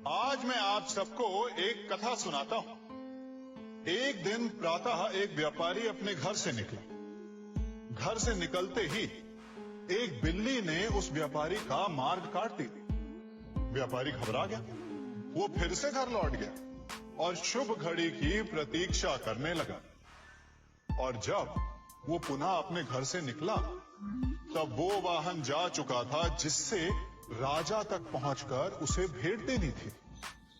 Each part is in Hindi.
आज मैं आप सबको एक कथा सुनाता हूं। एक दिन प्रातः एक व्यापारी अपने घर से निकला। घर से निकलते ही एक बिल्ली ने उस व्यापारी का मार्ग काट दिया। व्यापारी घबरा गया। वो फिर से घर लौट गया और शुभ घड़ी की प्रतीक्षा करने लगा। और जब वो पुनः अपने घर से निकला तब वो वाहन जा चुका था जिससे राजा तक पहुंचकर उसे भेंट देनी थी।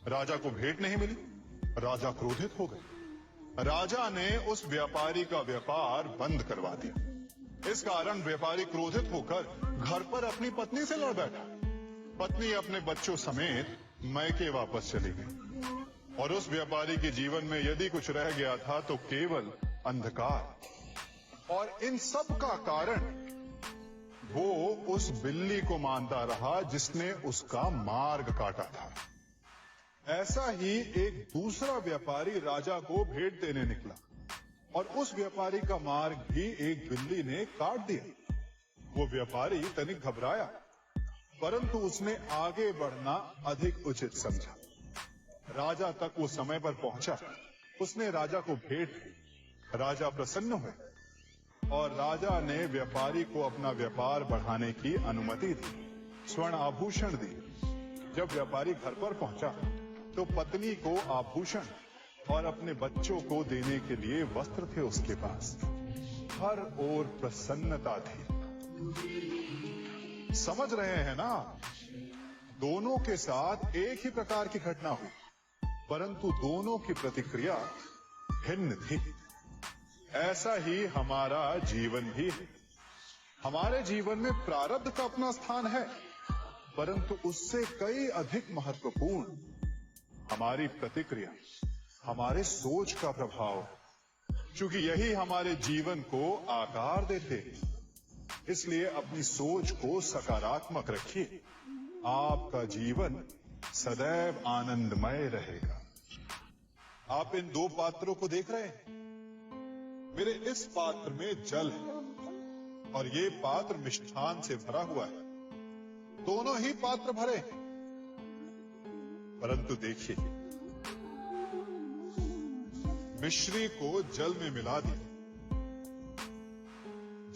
राजा को भेंट नहीं मिली। राजा क्रोधित हो गए। राजा ने उस व्यापारी का व्यापार बंद करवा दिया। इस कारण व्यापारी क्रोधित होकर घर पर अपनी पत्नी से लड़ बैठा। पत्नी अपने बच्चों समेत मैके वापस चली गई और उस व्यापारी के जीवन में यदि कुछ रह गया था तो केवल अंधकार। और इन सब का कारण वो उस बिल्ली को मानता रहा जिसने उसका मार्ग काटा था। ऐसा ही एक दूसरा व्यापारी राजा को भेंट देने निकला और उस व्यापारी का मार्ग भी एक बिल्ली ने काट दिया। वो व्यापारी तनिक घबराया, परंतु उसने आगे बढ़ना अधिक उचित समझा। राजा तक वो समय पर पहुंचा। उसने राजा को भेंट दी। राजा प्रसन्न हुए और राजा ने व्यापारी को अपना व्यापार बढ़ाने की अनुमति दी, स्वर्ण आभूषण दी। जब व्यापारी घर पर पहुंचा तो पत्नी को आभूषण और अपने बच्चों को देने के लिए वस्त्र थे उसके पास। हर ओर प्रसन्नता थी। समझ रहे हैं ना? दोनों के साथ एक ही प्रकार की घटना हुई, परंतु दोनों की प्रतिक्रिया भिन्न थी। ऐसा ही हमारा जीवन भी है। हमारे जीवन में प्रारब्ध का अपना स्थान है, परंतु उससे कई अधिक महत्वपूर्ण हमारी प्रतिक्रिया, हमारे सोच का प्रभाव, क्योंकि यही हमारे जीवन को आकार देते हैं। इसलिए अपनी सोच को सकारात्मक रखिए। आपका जीवन सदैव आनंदमय रहेगा। आप इन दो पात्रों को देख रहे हैं। मेरे इस पात्र में जल है और ये पात्र मिष्ठान से भरा हुआ है। दोनों ही पात्र भरे हैं, परंतु देखिए, मिश्री को जल में मिला दिया।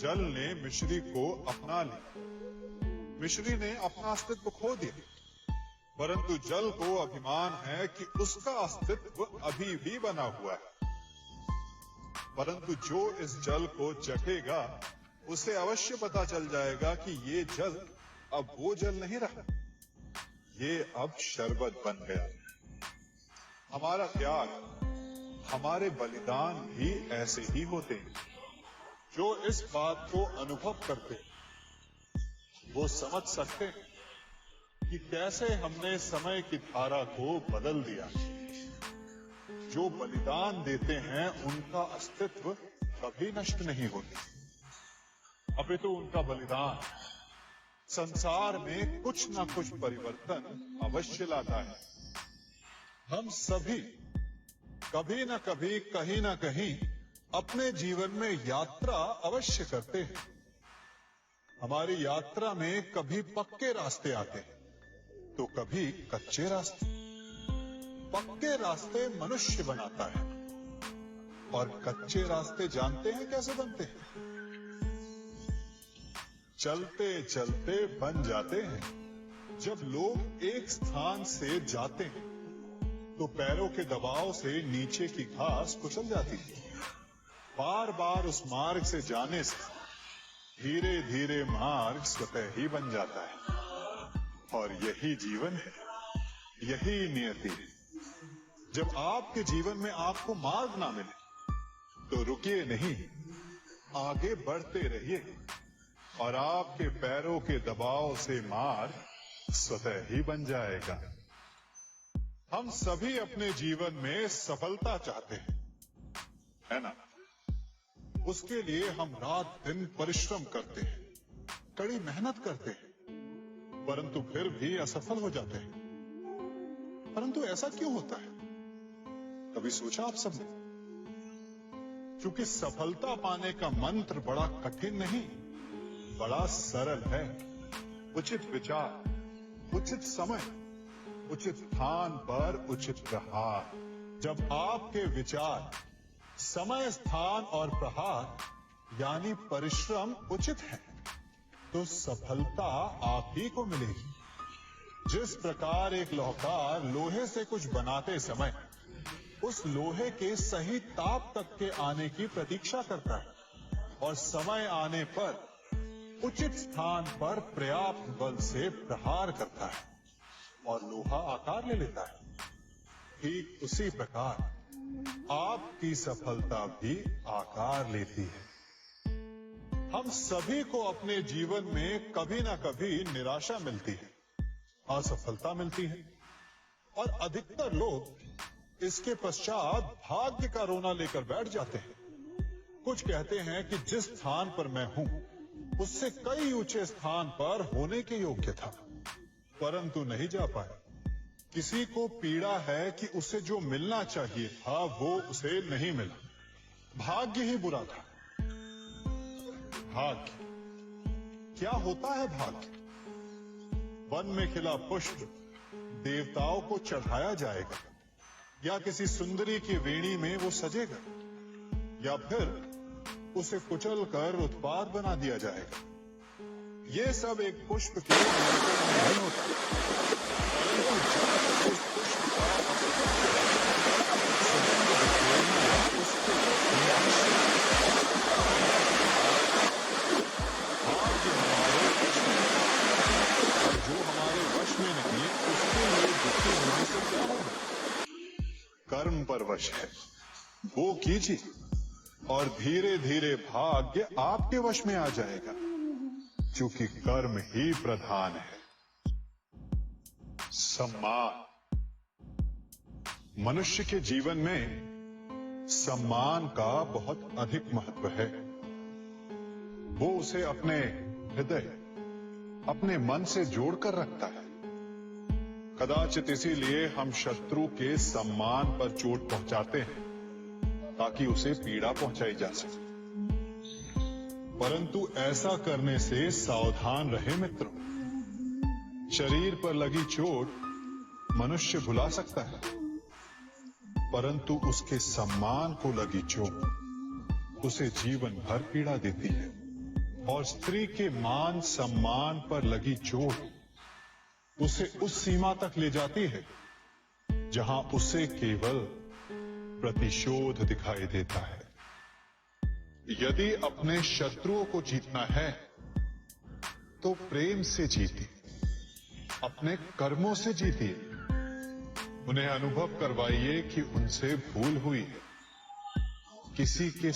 जल ने मिश्री को अपना लिया। मिश्री ने अपना अस्तित्व खो दिया, परंतु जल को अभिमान है कि उसका अस्तित्व अभी भी बना हुआ है। परंतु जो इस जल को चखेगा उसे अवश्य पता चल जाएगा कि ये जल अब वो जल नहीं रहा, ये अब शरबत बन गया। हमारा त्याग, हमारे बलिदान भी ऐसे ही होते हैं। जो इस बात को अनुभव करते हैं वो समझ सकते हैं कि कैसे हमने समय की धारा को बदल दिया। जो बलिदान देते हैं उनका अस्तित्व कभी नष्ट नहीं होता, अपितु उनका बलिदान संसार में कुछ ना कुछ परिवर्तन अवश्य लाता है। हम सभी कभी ना कभी, कहीं ना कहीं अपने जीवन में यात्रा अवश्य करते हैं। हमारी यात्रा में कभी पक्के रास्ते आते हैं तो कभी कच्चे रास्ते। पक्के रास्ते मनुष्य बनाता है और कच्चे रास्ते जानते हैं कैसे बनते हैं? चलते चलते बन जाते हैं। जब लोग एक स्थान से जाते हैं तो पैरों के दबाव से नीचे की घास कुचल जाती है। बार बार उस मार्ग से जाने से धीरे धीरे मार्ग स्वतः ही बन जाता है। और यही जीवन है, यही नियति है। जब आपके जीवन में आपको मार्ग ना मिले तो रुकिए नहीं, आगे बढ़ते रहिए और आपके पैरों के दबाव से मार्ग स्वतः ही बन जाएगा। हम सभी अपने जीवन में सफलता चाहते हैं, है ना? उसके लिए हम रात दिन परिश्रम करते हैं, कड़ी मेहनत करते हैं, परंतु फिर भी असफल हो जाते हैं। परंतु ऐसा क्यों होता है? कभी सोचा आप सबने? क्योंकि सफलता पाने का मंत्र बड़ा कठिन नहीं, बड़ा सरल है। उचित विचार, उचित समय, उचित स्थान पर उचित प्रहार। जब आपके विचार, समय, स्थान और प्रहार यानी परिश्रम उचित है, तो सफलता आप ही को मिलेगी। जिस प्रकार एक लोहार लोहे से कुछ बनाते समय उस लोहे के सही ताप तक के आने की प्रतीक्षा करता है और समय आने पर उचित स्थान पर पर्याप्त बल से प्रहार करता है और लोहा आकार ले लेता है, ठीक उसी प्रकार आपकी सफलता भी आकार लेती है। हम सभी को अपने जीवन में कभी ना कभी निराशा मिलती है, असफलता मिलती है और अधिकतर लोग इसके पश्चात भाग्य का रोना लेकर बैठ जाते हैं। कुछ कहते हैं कि जिस स्थान पर मैं हूं उससे कई ऊंचे स्थान पर होने के योग्य था, परंतु नहीं जा पाए। किसी को पीड़ा है कि उसे जो मिलना चाहिए था वो उसे नहीं मिला, भाग्य ही बुरा था। भाग्य क्या होता है? भाग्य वन में खिला पुष्प देवताओं को चढ़ाया जाएगा, या किसी सुंदरी की वेणी में वो सजेगा, या फिर उसे कुचल कर उत्पाद बना दिया जाएगा। ये सब एक पुष्प के नियंत्रण में नहीं होता, परंतु जब उस पुष्प का सुगंध बिखेरना उसके भाग्य हमारे वश में, और जो हमारे वश में नहीं उसके लिए दुखी होने से क्या होगा? कर्म पर वश है, वो कीजिए और धीरे धीरे भाग्य आपके वश में आ जाएगा, क्योंकि कर्म ही प्रधान है। सम्मान। मनुष्य के जीवन में सम्मान का बहुत अधिक महत्व है। वो उसे अपने हृदय, अपने मन से जोड़कर रखता है। कदाचित इसीलिए हम शत्रु के सम्मान पर चोट पहुंचाते हैं ताकि उसे पीड़ा पहुंचाई जा सके। परंतु ऐसा करने से सावधान रहे मित्रों। शरीर पर लगी चोट मनुष्य भुला सकता है, परंतु उसके सम्मान को लगी चोट उसे जीवन भर पीड़ा देती है। और स्त्री के मान सम्मान पर लगी चोट उसे उस सीमा तक ले जाती है जहां उसे केवल प्रतिशोध दिखाई देता है। यदि अपने शत्रुओं को जीतना है तो प्रेम से जीतिए, अपने कर्मों से जीतिए। उन्हें अनुभव करवाइए कि उनसे भूल हुई है। किसी के